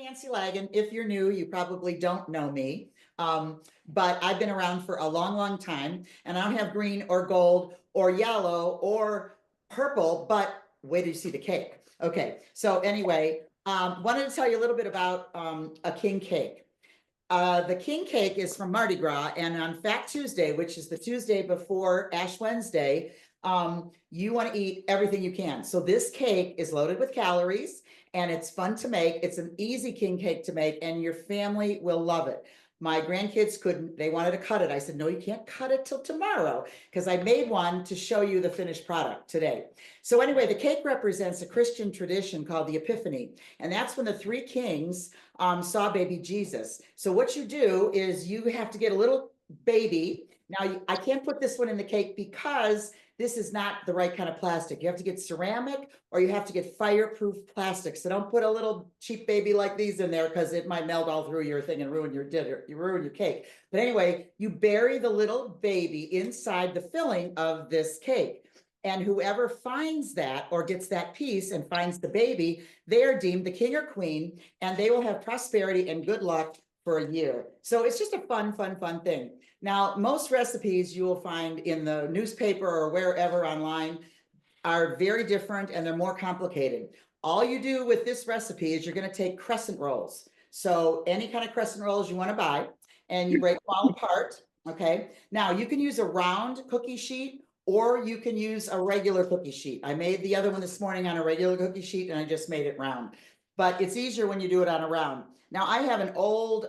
Nancy Laggan. If you're new, you probably don't know me. But I've been around for a long, long time, and I don't have green or gold or yellow or purple, but wait till you see the cake. Okay, so anyway, wanted to tell you a little bit about a king cake. The king cake is from Mardi Gras, and on Fat Tuesday, which is the Tuesday before Ash Wednesday, you want to eat everything you can. So this cake is loaded with calories, and it's fun to make. It's an easy king cake to make, and your family will love it. My grandkids couldn't, they wanted to cut it. I said, no, you can't cut it till tomorrow, because I made one to show you the finished product today. So anyway, the cake represents a Christian tradition called the Epiphany, and that's when the three kings saw baby Jesus. So what you do is you have to get a little baby. Now, I can't put this one in the cake because this is not the right kind of plastic. You have to get ceramic or you have to get fireproof plastic. So don't put a little cheap baby like these in there because it might melt all through your thing and ruin your dinner, you ruin your cake. But anyway, you bury the little baby inside the filling of this cake. And whoever finds that or gets that piece and finds the baby, they are deemed the king or queen, and they will have prosperity and good luck for a year. So it's just a fun thing. Now, most recipes you will find in the newspaper or wherever online are very different and they're more complicated. All you do with this recipe is you're going to take crescent rolls. So any kind of crescent rolls you want to buy, and you break them all apart. Okay. Now you can use a round cookie sheet, or you can use a regular cookie sheet. I made the other one this morning on a regular cookie sheet and I just made it round, but it's easier when you do it on a round. Now I have an old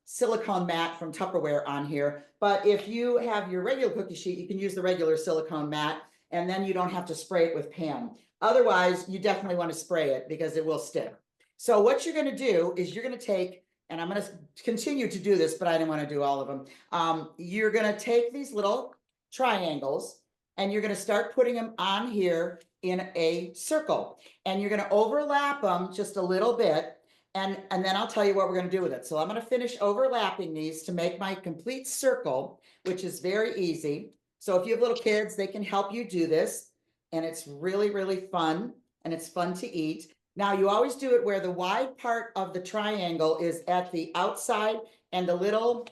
silicone mat from Tupperware on here, but if you have your regular cookie sheet, you can use the regular silicone mat, and then you don't have to spray it with Pam. Otherwise, you definitely want to spray it because it will stick. So what you're going to do is you're going to take, and I'm going to continue to do this, but I didn't want to do all of them. You're going to take these little triangles and you're going to start putting them on here in a circle, and you're going to overlap them just a little bit. And then I'll tell you what we're going to do with it. So I'm going to finish overlapping these to make my complete circle, which is very easy. So if you have little kids, they can help you do this. And it's really fun, and it's fun to eat. Now you always do it where the wide part of the triangle is at the outside and the little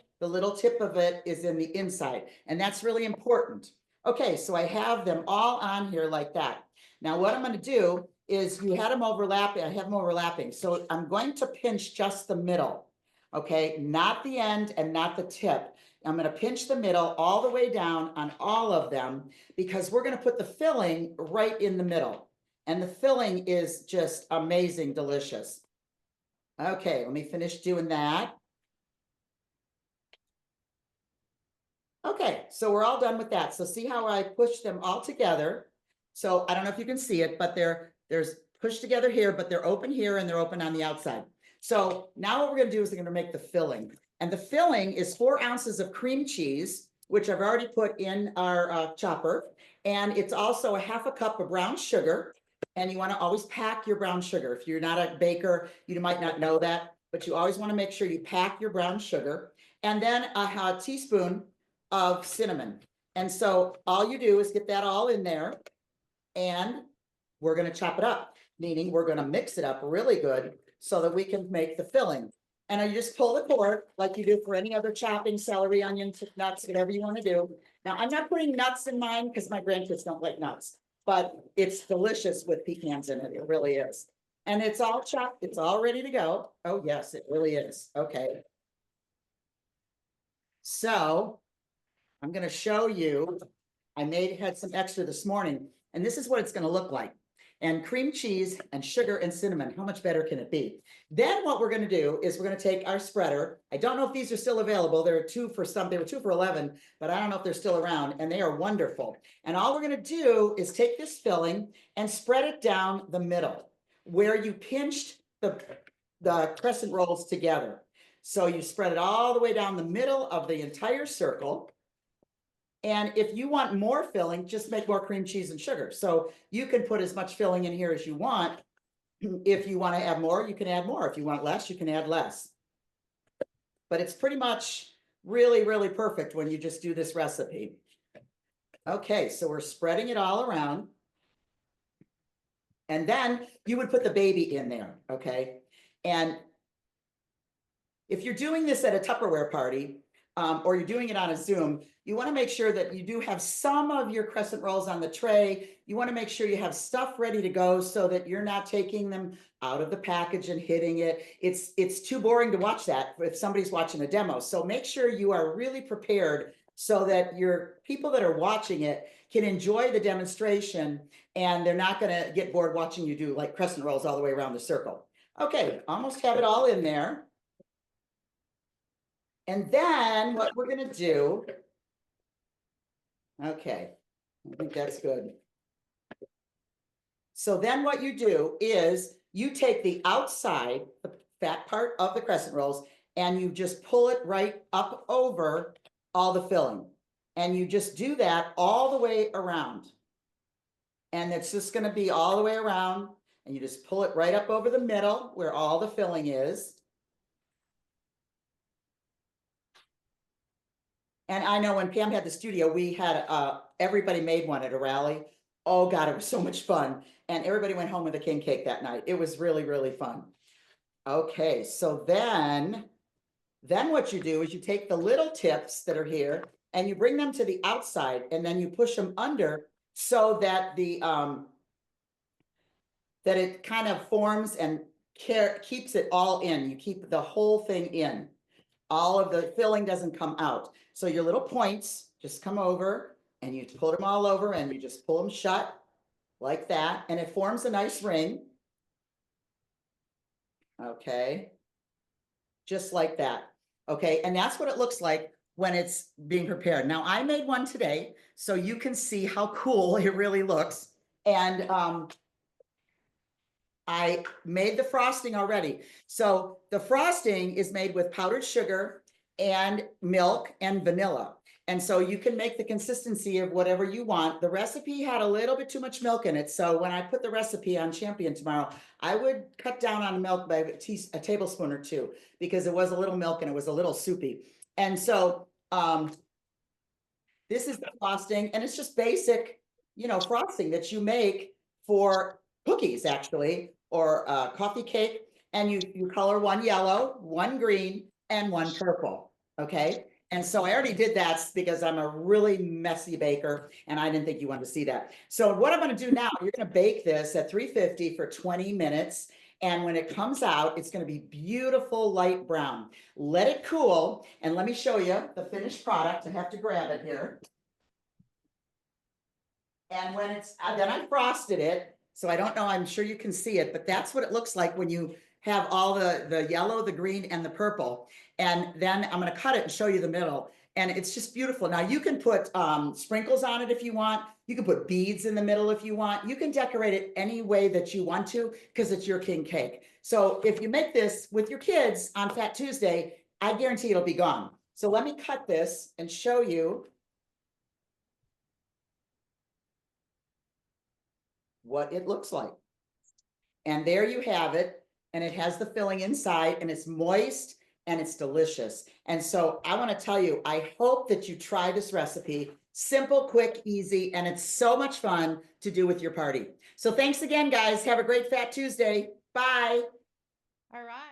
tip of it is in the inside. And that's really important. Okay, so I have them all on here like that. Now what I'm going to do is, you had them overlapping, I have them overlapping. So I'm going to pinch just the middle, okay? Not the end and not the tip. I'm going to pinch the middle all the way down on all of them, because we're going to put the filling right in the middle. And the filling is just amazing, delicious. Okay, let me finish doing that. Okay, so we're all done with that. So see how I push them all together. So I don't know if you can see it, but there's pushed together here, but they're open here and they're open on the outside. So now what we're going to do is we're going to make the filling. And the filling is 4 ounces of cream cheese, which I've already put in our chopper. And it's also a ½ cup of brown sugar. And you want to always pack your brown sugar. If you're not a baker, you might not know that, but you always want to make sure you pack your brown sugar. And then a teaspoon of cinnamon. And so all you do is get that all in there, and we're going to chop it up, meaning we're going to mix it up really good so that we can make the filling. And you just pull the cord like you do for any other chopping, celery, onions, nuts, whatever you want to do. Now I'm not putting nuts in mine because my grandkids don't like nuts, but it's delicious with pecans in it. It really is. And it's all chopped. It's all ready to go. Oh yes, it really is. Okay. So I'm going to show you, I had some extra this morning, and this is what it's going to look like. And cream cheese and sugar and cinnamon, how much better can it be? Then what we're going to do is we're going to take our spreader. I don't know if these are still available. There are 2 for some, they were 2 for $11, but I don't know if they're still around, and they are wonderful. And all we're going to do is take this filling and spread it down the middle where you pinched the crescent rolls together. So you spread it all the way down the middle of the entire circle. And if you want more filling, just make more cream cheese and sugar. So you can put as much filling in here as you want. If you want to add more, you can add more. If you want less, you can add less. But it's pretty much really perfect when you just do this recipe. Okay, so we're spreading it all around. And then you would put the baby in there, okay? And if you're doing this at a Tupperware party, or you're doing it on a Zoom, you want to make sure that you do have some of your crescent rolls on the tray. You want to make sure you have stuff ready to go so that you're not taking them out of the package and hitting it. It's too boring to watch that if somebody's watching a demo. So make sure you are really prepared so that your people that are watching it can enjoy the demonstration and they're not going to get bored watching you do like crescent rolls all the way around the circle. Okay, almost have it all in there. And then what we're going to do, okay, I think that's good. So then what you do is you take the outside, the fat part of the crescent rolls, and you just pull it right up over all the filling. And you just do that all the way around. And it's just going to be all the way around. And you just pull it right up over the middle where all the filling is. And I know when Pam had the studio, we had everybody made one at a rally. Oh God, it was so much fun. And everybody went home with a king cake that night. It was really, really fun. Okay, so then what you do is you take the little tips that are here and you bring them to the outside and then you push them under so that the that it kind of forms and keeps it all in. You keep the whole thing in. All of the filling doesn't come out. So your little points just come over and you pull them all over and you just pull them shut like that. And it forms a nice ring. Okay. Just like that. Okay. And that's what it looks like when it's being prepared. Now I made one today so you can see how cool it really looks. And I made the frosting already. So the frosting is made with powdered sugar and milk and vanilla. And so you can make the consistency of whatever you want. The recipe had a little bit too much milk in it. So when I put the recipe on Champion tomorrow, I would cut down on milk by a tablespoon or two because it was a little milk and it was a little soupy. And so this is the frosting and it's just basic, you know, frosting that you make for cookies actually, or coffee cake. And you color one yellow, one green, and one purple, okay? And so I already did that because I'm a really messy baker and I didn't think you wanted to see that. So what I'm gonna do now, you're gonna bake this at 350 for 20 minutes. And when it comes out, it's gonna be beautiful light brown. Let it cool and let me show you the finished product. I have to grab it here. And when it's, then I frosted it. So I don't know, I'm sure you can see it, but that's what it looks like when you have all the yellow, the green, and the purple. And then I'm gonna cut it and show you the middle. And it's just beautiful. Now you can put sprinkles on it if you want. You can put beads in the middle if you want. You can decorate it any way that you want to because it's your king cake. So if you make this with your kids on Fat Tuesday, I guarantee it'll be gone. So let me cut this and show you what it looks like. And there you have it. And it has the filling inside and it's moist and it's delicious. And so I want to tell you, I hope that you try this recipe. Simple, quick, easy, and it's so much fun to do with your party. So thanks again, guys. Have a great Fat Tuesday. Bye. All right.